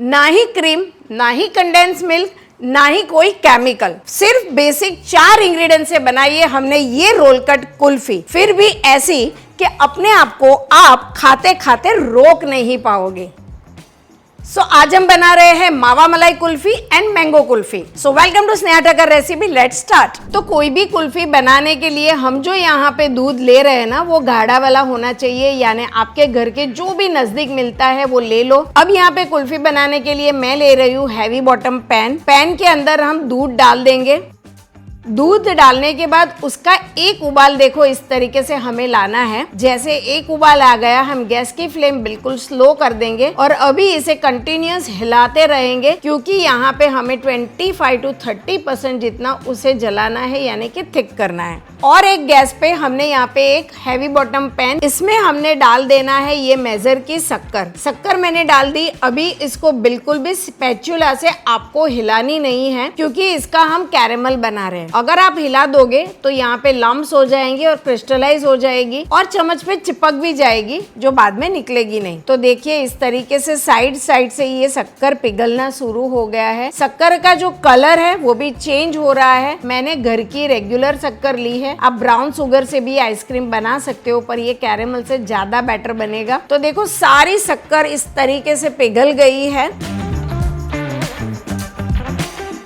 ना ही क्रीम, ना ही condense milk, ना ही कोई केमिकल, सिर्फ बेसिक 4 इंग्रेडिएंट से बनाई है हमने ये रोल कट कुल्फी, फिर भी ऐसी कि अपने आप को आप खाते खाते रोक नहीं पाओगे। आज हम बना रहे हैं mawa malai kulfi and mango kulfi. Welcome to Sneha Thakar recipe, let's start. तो कोई भी कुल्फी बनाने के लिए हम जो यहाँ पे दूध ले रहे हैं ना, वो गाढ़ा वाला होना चाहिए, यानी आपके घर के जो भी नजदीक मिलता है वो ले लो। अब यहाँ पे कुल्फी बनाने के लिए मैं ले रही हूँ हैवी बॉटम पैन। पैन के अंदर हम दूध डाल देंगे। दूध डालने के बाद उसका एक उबाल देखो इस तरीके से हमें लाना है। जैसे एक उबाल आ गया, हम गैस की फ्लेम बिल्कुल स्लो कर देंगे और अभी इसे कंटिन्यूअस हिलाते रहेंगे, क्योंकि यहाँ पे हमें 25 to 30% जितना उसे जलाना है, यानी कि थिक करना है। और एक गैस पे हमने यहाँ पे एक हैवी बॉटम पैन, इसमें हमने डाल देना है ये मेजर की शक्कर मैंने डाल दी। अभी इसको बिल्कुल भी स्पैचुला से आपको हिलानी नहीं है, क्योंकि इसका हम कैरेमल बना रहे हैं। अगर आप हिला दोगे तो यहाँ पे लम्प्स हो जाएंगे और क्रिस्टलाइज हो जाएगी और चम्मच पे चिपक भी जाएगी, जो बाद में निकलेगी नहीं। तो देखिए इस तरीके से साइड से ये शक्कर पिघलना शुरू हो गया है। शक्कर का जो कलर है वो भी चेंज हो रहा है। मैंने घर की रेगुलर शक्कर ली है, आप ब्राउन शुगर से भी आइसक्रीम बना सकते हो, पर ये कैरेमल से ज्यादा बेटर बनेगा। तो देखो सारी शक्कर इस तरीके से पिघल गई है।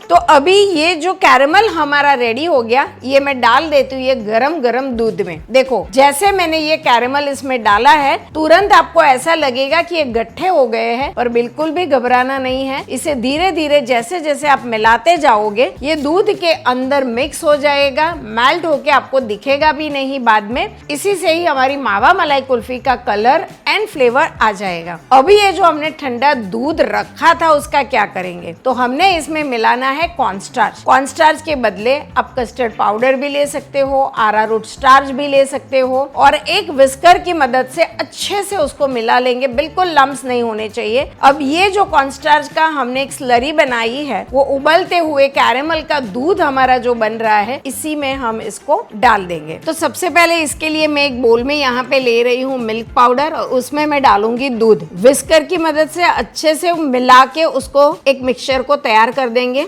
तो अभी ये जो कैरेमल हमारा रेडी हो गया, ये मैं डाल देती हूँ ये गरम गरम दूध में। देखो जैसे मैंने ये कैरेमल इसमें डाला है, तुरंत आपको ऐसा लगेगा कि ये गट्ठे हो गए हैं, पर बिल्कुल भी घबराना नहीं है। इसे धीरे धीरे जैसे जैसे आप मिलाते जाओगे, ये दूध के अंदर मिक्स हो जाएगा, मेल्ट होके आपको दिखेगा भी नहीं बाद में। इसी से ही हमारी मावा मलाई कुल्फी का कलर एंड फ्लेवर आ जाएगा। अभी ये जो हमने ठंडा दूध रखा था उसका क्या करेंगे, तो हमने इसमें मिलाना है कॉर्नस्टार्च के बदले आप कस्टर्ड पाउडर भी ले सकते हो, अरारोट स्टार्च भी ले सकते हो, और एक विस्कर की मदद से अच्छे से उसको मिला लेंगे, बिल्कुल लम्प्स नहीं होने चाहिए। अब ये जो कॉर्नस्टार्च का हमने एक स्लरी बनाई है, वो उबलते हुए कैरेमल का दूध हमारा जो बन रहा है, इसी में हम इसको डाल देंगे। तो सबसे पहले इसके लिए मैं एक बोल में यहाँ पे ले रही हूँ मिल्क पाउडर, और उसमें मैं डालूंगी दूध। विस्कर की मदद से अच्छे से मिला के उसको एक मिक्सचर को तैयार कर देंगे।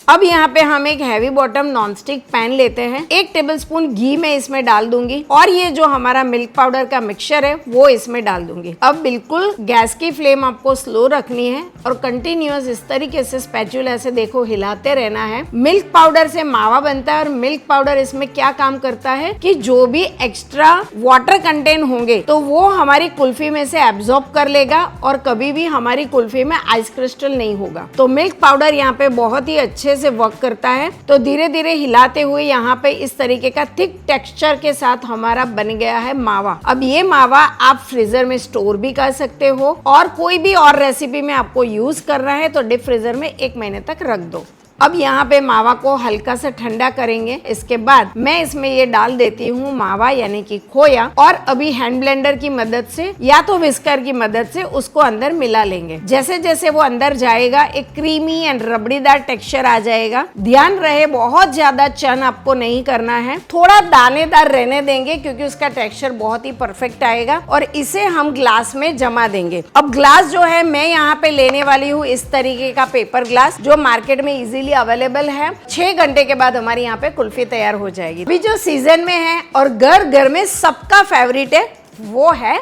अब यहाँ पे हम एक हैवी बॉटम नॉनस्टिक पैन लेते हैं। 1 टेबलस्पून घी में इसमें डाल दूंगी और ये जो हमारा मिल्क पाउडर का मिक्सचर है वो इसमें डाल दूंगी। अब बिल्कुल गैस की फ्लेम आपको स्लो रखनी है और कंटिन्यूअस इस तरीके से स्पैचुला से देखो हिलाते रहना है। मिल्क पाउडर से मावा बनता है और मिल्क पाउडर इसमें क्या काम करता है कि जो भी एक्स्ट्रा वाटर कंटेंट होंगे तो वो हमारी कुल्फी में से एब्जॉर्ब कर लेगा और कभी भी हमारी कुल्फी में आइस क्रिस्टल नहीं होगा। तो मिल्क पाउडर यहाँ पे बहुत ही अच्छे से वर्क करता है। तो धीरे धीरे हिलाते हुए यहाँ पे इस तरीके का थिक टेक्सचर के साथ हमारा बन गया है मावा। अब ये मावा आप फ्रीजर में स्टोर भी कर सकते हो और कोई भी और रेसिपी में आपको यूज करना है तो डीप फ्रीजर में 1 महीने तक रख दो। अब यहाँ पे मावा को हल्का सा ठंडा करेंगे। इसके बाद मैं इसमें ये डाल देती हूँ मावा यानी कि खोया, और अभी हैंड ब्लेंडर की मदद से या तो विस्कर की मदद से उसको अंदर मिला लेंगे। जैसे जैसे वो अंदर जाएगा एक क्रीमी एंड रबड़ीदार टेक्सचर आ जाएगा। ध्यान रहे बहुत ज्यादा चन आपको नहीं करना है, थोड़ा दानेदार रहने देंगे, क्योंकि उसका टेक्सचर बहुत ही परफेक्ट आएगा। और इसे हम ग्लास में जमा देंगे। अब ग्लास जो है मैं यहाँ पे लेने वाली हूँ इस तरीके का पेपर ग्लास, जो मार्केट में इजीली अवेलेबल है। 6 घंटे के बाद हमारी यहाँ पे कुल्फी तैयार हो जाएगी। अभी जो सीजन में है और घर में सबका फेवरेट है वो है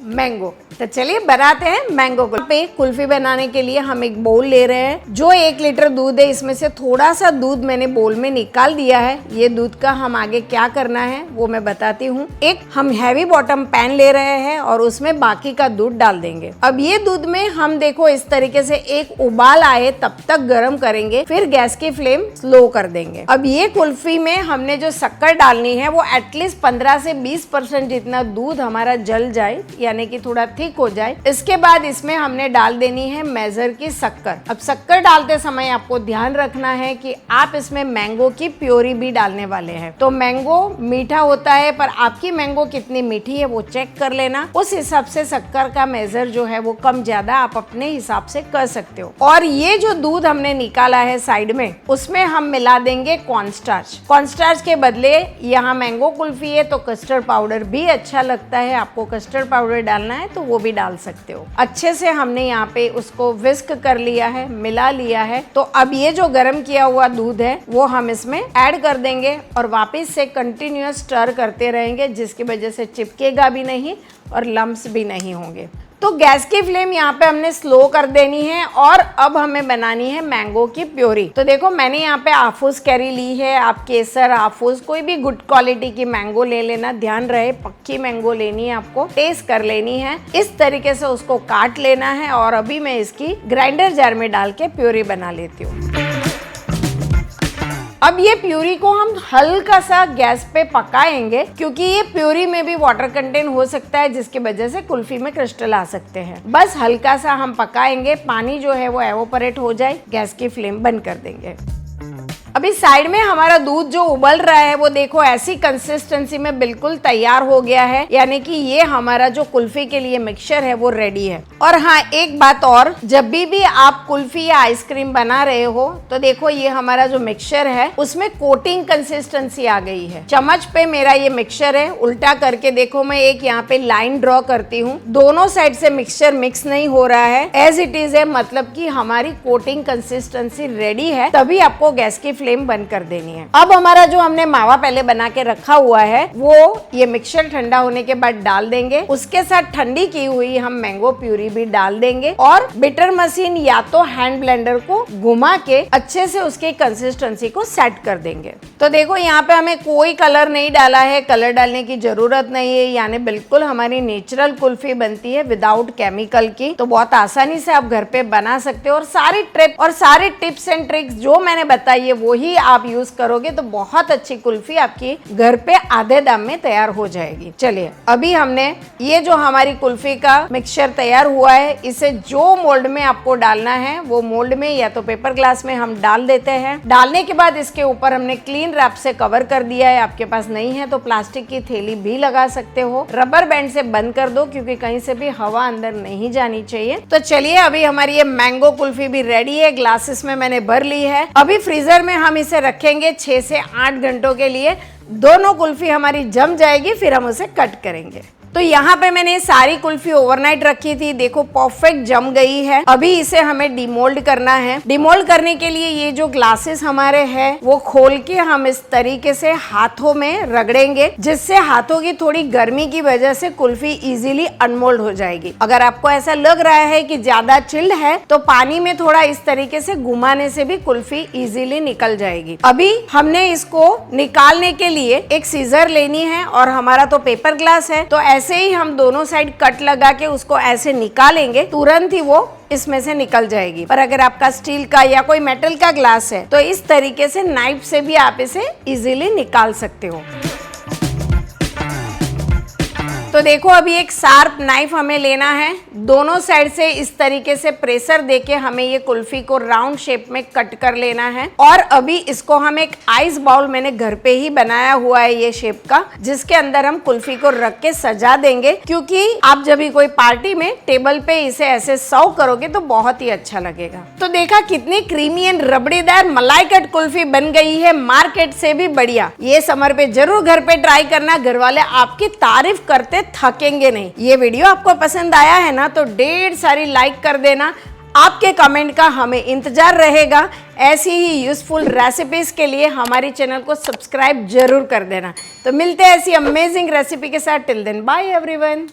मैंगो। तो चलिए बनाते हैं मैंगो कुल्फी। कुल्फी बनाने के लिए हम एक बोल ले रहे हैं। जो 1 लीटर दूध है इसमें से थोड़ा सा दूध मैंने बोल में निकाल दिया है। ये दूध का हम आगे क्या करना है वो मैं बताती हूँ। एक हम हैवी बॉटम पैन ले रहे हैं और उसमें बाकी का दूध डाल देंगे। अब ये दूध में हम देखो इस तरीके से एक उबाल आए तब तक गर्म करेंगे, फिर गैस की फ्लेम स्लो कर देंगे। अब ये कुल्फी में हमने जो शक्कर डालनी है वो एटलीस्ट 15 से 20% जितना दूध हमारा जल जाए, यानी कि थोड़ा थिक हो जाए। इसके बाद इसमें हमने डाल देनी है मेजर की शक्कर। अब शक्कर डालते समय आपको ध्यान रखना है कि आप इसमें मैंगो की प्योरी भी डालने वाले हैं। तो मैंगो मीठा होता है, पर आपकी मैंगो कितनी मीठी है वो चेक कर लेना। उस हिसाब से शक्कर का मेजर जो है वो कम ज्यादा आप अपने हिसाब से कर सकते हो। और ये जो दूध हमने निकाला है साइड में, उसमें हम मिला देंगे कॉर्नस्टार्च। कॉर्नस्टार्च के बदले यहाँ मैंगो कुल्फी है तो कस्टर्ड पाउडर भी अच्छा लगता है। आपको कस्टर्ड पाउडर डालना है तो वो भी डाल सकते हो। अच्छे से हमने यहाँ पे उसको विस्क कर लिया है, मिला लिया है। तो अब ये जो गर्म किया हुआ दूध है वो हम इसमें ऐड कर देंगे और वापस से कंटिन्यूअस स्टर करते रहेंगे, जिसकी वजह से चिपकेगा भी नहीं और लम्प्स भी नहीं होंगे। तो गैस की फ्लेम यहाँ पे हमने स्लो कर देनी है और अब हमें बनानी है मैंगो की प्योरी। तो देखो मैंने यहाँ पे आफूस कैरी ली है, आप केसर, आफूस, कोई भी गुड क्वालिटी की मैंगो ले लेना, ध्यान रहे पक्की मैंगो लेनी है, आपको टेस्ट कर लेनी है। इस तरीके से उसको काट लेना है और अभी मैं इसकी ग्राइंडर जार में डाल के प्योरी बना लेती हूँ। अब ये प्यूरी को हम हल्का सा गैस पे पकाएंगे, क्योंकि ये प्यूरी में भी वाटर कंटेंट हो सकता है, जिसकी वजह से कुल्फी में क्रिस्टल आ सकते हैं। बस हल्का सा हम पकाएंगे, पानी जो है वो एवोपरेट हो जाए, गैस की फ्लेम बंद कर देंगे। अभी साइड में हमारा दूध जो उबल रहा है वो देखो ऐसी कंसिस्टेंसी में बिल्कुल तैयार हो गया है, यानी कि ये हमारा जो कुल्फी के लिए मिक्सचर है वो रेडी है। और हाँ, एक बात और, जब भी आप कुल्फी या आइसक्रीम बना रहे हो तो देखो ये हमारा जो मिक्सचर है उसमें कोटिंग कंसिस्टेंसी आ गई है। चम्मच पे मेरा ये मिक्सचर है, उल्टा करके देखो मैं एक यहाँ पे लाइन ड्रॉ करती हूँ, दोनों साइड से मिक्सचर मिक्स नहीं हो रहा है, एज इट इज है, मतलब कि हमारी कोटिंग कंसिस्टेंसी रेडी है। तभी आपको गैस की फ्लेम बंद कर देनी है। अब हमारा जो हमने मावा पहले बना के रखा हुआ है वो ये मिक्सचर ठंडा होने के बाद डाल देंगे। उसके साथ ठंडी की हुई हम मैंगो प्यूरी भी डाल देंगे और बिटर मशीन या तो हैंड ब्लेंडर को घुमा के अच्छे से उसकी कंसिस्टेंसी को सेट कर देंगे। तो देखो यहाँ पे हमें कोई कलर नहीं डाला है, कलर डालने की जरूरत नहीं है, यानी बिल्कुल हमारी नेचुरल कुल्फी बनती है विदाउट केमिकल की। तो बहुत आसानी से आप घर पे बना सकते हो और सारी ट्रिप और सारे टिप्स एंड ट्रिक्स जो मैंने बताई है वो ही आप यूज करोगे तो बहुत अच्छी कुल्फी आपकी घर पे आधे दाम में तैयार हो जाएगी। चलिए अभी हमने ये जो हमारी कुल्फी का मिक्सचर तैयार हुआ है, इसे जो मोल्ड में आपको डालना है वो मोल्ड में या तो पेपर ग्लास में हम डाल देते हैं। डालने के बाद इसके ऊपर हमने क्लीन रैप से कवर कर दिया है, आपके पास नहीं है तो प्लास्टिक की थैली भी लगा सकते हो। रबर बैंड से बंद कर दो क्योंकि कहीं से भी हवा अंदर नहीं जानी चाहिए। तो चलिए अभी हमारी ये मैंगो कुल्फी भी रेडी है, ग्लासेस में मैंने भर ली है। अभी फ्रीजर में हम इसे रखेंगे 6 से 8 घंटों के लिए। दोनों कुल्फी हमारी जम जाएगी, फिर हम उसे कट करेंगे। तो यहाँ पे मैंने सारी कुल्फी ओवरनाइट रखी थी, देखो परफेक्ट जम गई है। अभी इसे हमें डिमोल्ड करना है। डिमोल्ड करने के लिए ये जो ग्लासेस हमारे हैं वो खोल के हम इस तरीके से हाथों में रगड़ेंगे, जिससे हाथों की थोड़ी गर्मी की वजह से कुल्फी इजीली अनमोल्ड हो जाएगी। अगर आपको ऐसा लग रहा है कि ज्यादा चिल्ड है तो पानी में थोड़ा इस तरीके से घुमाने से भी कुल्फी इजीली निकल जाएगी। अभी हमने इसको निकालने के लिए एक सीजर लेनी है और हमारा तो पेपर ग्लास है, तो ऐसे ही हम दोनों साइड कट लगा के उसको ऐसे निकालेंगे, तुरंत ही वो इसमें से निकल जाएगी। पर अगर आपका स्टील का या कोई मेटल का ग्लास है तो इस तरीके से नाइफ से भी आप इसे इजीली निकाल सकते हो। तो देखो अभी एक शार्प नाइफ हमें लेना है, दोनों साइड से इस तरीके से प्रेशर देके हमें ये कुल्फी को राउंड शेप में कट कर लेना है। और अभी इसको हम एक आइस बाउल मैंने घर पे ही बनाया हुआ है ये शेप का, जिसके अंदर हम कुल्फी को रख के सजा देंगे, क्योंकि आप जब भी कोई पार्टी में टेबल पे इसे ऐसे सर्व करोगे तो बहुत ही अच्छा लगेगा। तो देखा कितनी क्रीमी एंड रबड़ीदार मलाई कट कुल्फी बन गई है, मार्केट से भी बढ़िया। ये समर पे जरूर घर पे ट्राई करना, घर वाले आपकी तारीफ करते थकेंगे नहीं। ये वीडियो आपको पसंद आया है ना तो ढेर सारी लाइक कर देना, आपके कमेंट का हमें इंतजार रहेगा। ऐसी ही यूजफुल रेसिपीज के लिए हमारी चैनल को सब्सक्राइब जरूर कर देना। तो मिलते हैं ऐसी अमेजिंग रेसिपी के साथ, टिल देन बाय एवरीवन।